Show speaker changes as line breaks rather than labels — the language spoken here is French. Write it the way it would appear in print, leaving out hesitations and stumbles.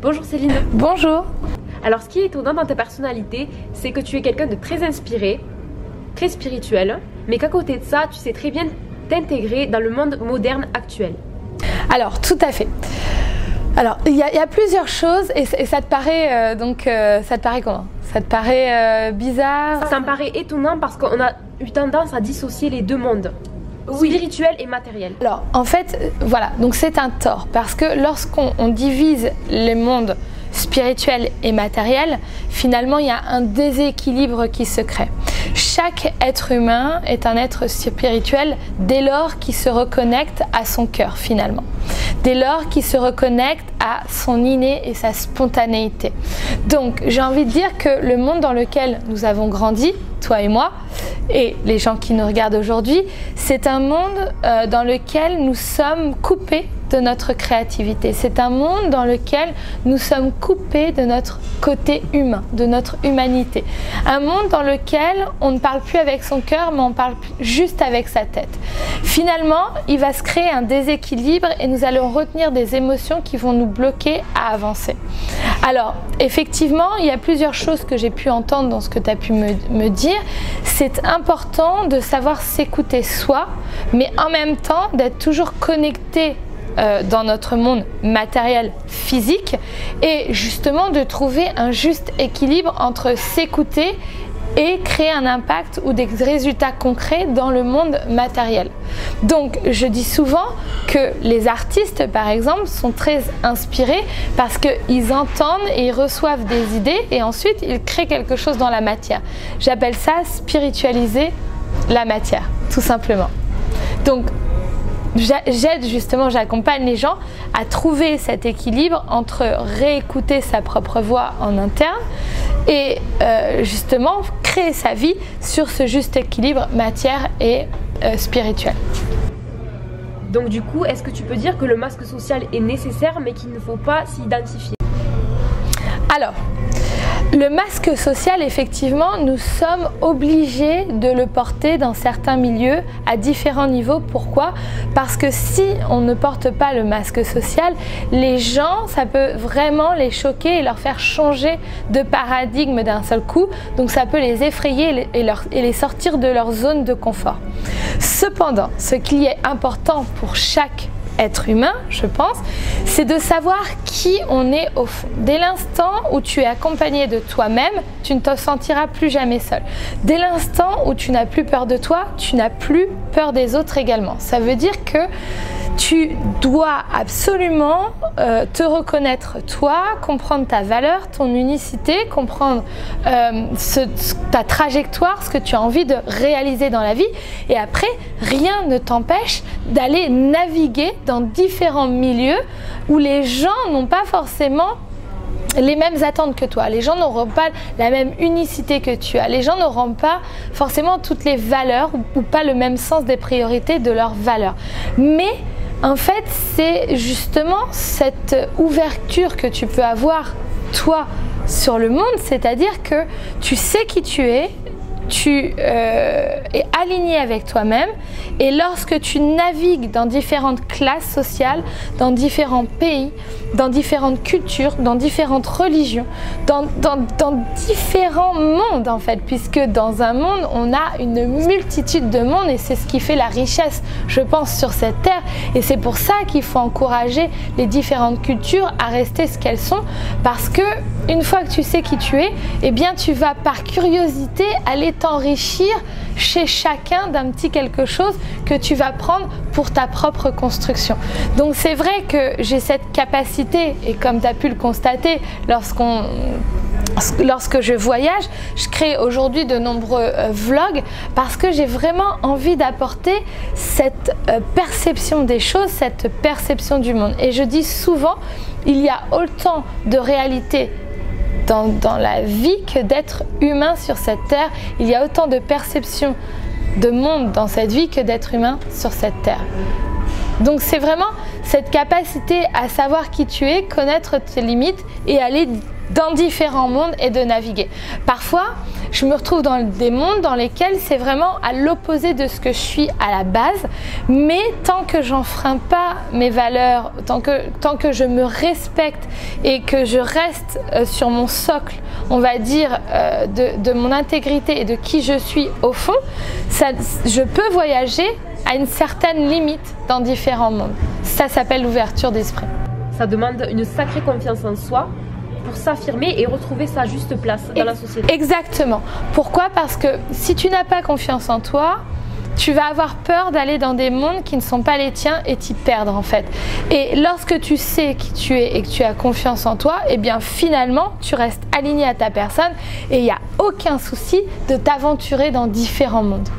Bonjour Céline.
Bonjour.
Alors ce qui est étonnant dans ta personnalité, c'est que tu es quelqu'un de très inspiré, très spirituel, mais qu'à côté de ça, tu sais très bien t'intégrer dans le monde moderne actuel.
Alors, tout à fait. Alors, il y a plusieurs choses et ça te paraît ça te paraît comment? Ça te paraît bizarre?
Ça me paraît étonnant parce qu'on a eu tendance à dissocier les deux mondes, spirituel et matériel.
Alors, en fait, voilà, donc c'est un tort parce que lorsqu'on divise les mondes spirituel et matériel, finalement, il y a un déséquilibre qui se crée. Chaque être humain est un être spirituel dès lors qu'il se reconnecte à son cœur, finalement. Dès lors qu'il se reconnecte à son inné et sa spontanéité. Donc, j'ai envie de dire que le monde dans lequel nous avons grandi, toi et moi, et les gens qui nous regardent aujourd'hui, c'est un monde dans lequel nous sommes coupés de notre créativité. C'est un monde dans lequel nous sommes coupés de notre côté humain, de notre humanité. Un monde dans lequel on ne parle plus avec son cœur, mais on parle juste avec sa tête. Finalement, il va se créer un déséquilibre et nous allons retenir des émotions qui vont nous bloquer à avancer. Alors, effectivement, il y a plusieurs choses que j'ai pu entendre dans ce que tu as pu me dire. C'est important de savoir s'écouter soi, mais en même temps d'être toujours connecté dans notre monde matériel physique et justement de trouver un juste équilibre entre s'écouter et créer un impact ou des résultats concrets dans le monde matériel. Donc je dis souvent que les artistes par exemple sont très inspirés parce qu'ils entendent et ils reçoivent des idées et ensuite ils créent quelque chose dans la matière. J'appelle ça spiritualiser la matière, tout simplement. Donc j'aide justement, j'accompagne les gens à trouver cet équilibre entre réécouter sa propre voix en interne et justement créer sa vie sur ce juste équilibre matière et spirituel.
Donc du coup, est-ce que tu peux dire que le masque social est nécessaire mais qu'il ne faut pas s'y identifier?
Alors, le masque social, effectivement, nous sommes obligés de le porter dans certains milieux à différents niveaux. Pourquoi? Parce que si on ne porte pas le masque social, les gens, ça peut vraiment les choquer et leur faire changer de paradigme d'un seul coup. Donc ça peut les effrayer et les sortir de leur zone de confort. Cependant, ce qui est important pour chaque être humain, je pense, c'est de savoir qui on est au fond. Dès l'instant où tu es accompagné de toi-même, tu ne te sentiras plus jamais seul. Dès l'instant où tu n'as plus peur de toi, tu n'as plus peur des autres également. Ça veut dire que tu dois absolument te reconnaître toi, comprendre ta valeur, ton unicité, comprendre ta trajectoire, ce que tu as envie de réaliser dans la vie. Et après, rien ne t'empêche d'aller naviguer dans différents milieux où les gens n'ont pas forcément les mêmes attentes que toi. Les gens n'auront pas la même unicité que tu as. Les gens n'auront pas forcément toutes les valeurs ou pas le même sens des priorités de leurs valeurs. Mais en fait, c'est justement cette ouverture que tu peux avoir, toi, sur le monde, c'est-à-dire que tu sais qui tu es aligné avec toi-même et lorsque tu navigues dans différentes classes sociales, dans différents pays, dans différentes cultures, dans différentes religions, dans différents mondes en fait, puisque dans un monde, on a une multitude de mondes et c'est ce qui fait la richesse, je pense, sur cette terre et c'est pour ça qu'il faut encourager les différentes cultures à rester ce qu'elles sont parce que une fois que tu sais qui tu es, eh bien tu vas par curiosité aller t'enrichir chez chacun d'un petit quelque chose que tu vas prendre pour ta propre construction. Donc c'est vrai que j'ai cette capacité et comme tu as pu le constater lorsque je voyage, je crée aujourd'hui de nombreux vlogs parce que j'ai vraiment envie d'apporter cette perception des choses, cette perception du monde. Et je dis souvent, il y a autant de réalité dans la vie que d'être humain sur cette terre. Il y a autant de perceptions de monde dans cette vie que d'être humain sur cette terre. Donc c'est vraiment cette capacité à savoir qui tu es, connaître tes limites et aller dans différents mondes et de naviguer. Parfois, je me retrouve dans des mondes dans lesquels c'est vraiment à l'opposé de ce que je suis à la base, mais tant que j'enfreins pas mes valeurs, tant que je me respecte et que je reste sur mon socle, on va dire, de mon intégrité et de qui je suis au fond, je peux voyager à une certaine limite dans différents mondes. Ça s'appelle l'ouverture d'esprit.
Ça demande une sacrée confiance en soi pour s'affirmer et retrouver sa juste place dans la société.
Exactement. Pourquoi? Parce que si tu n'as pas confiance en toi, tu vas avoir peur d'aller dans des mondes qui ne sont pas les tiens et t'y perdre en fait. Et lorsque tu sais qui tu es et que tu as confiance en toi, eh bien finalement tu restes aligné à ta personne et il n'y a aucun souci de t'aventurer dans différents mondes.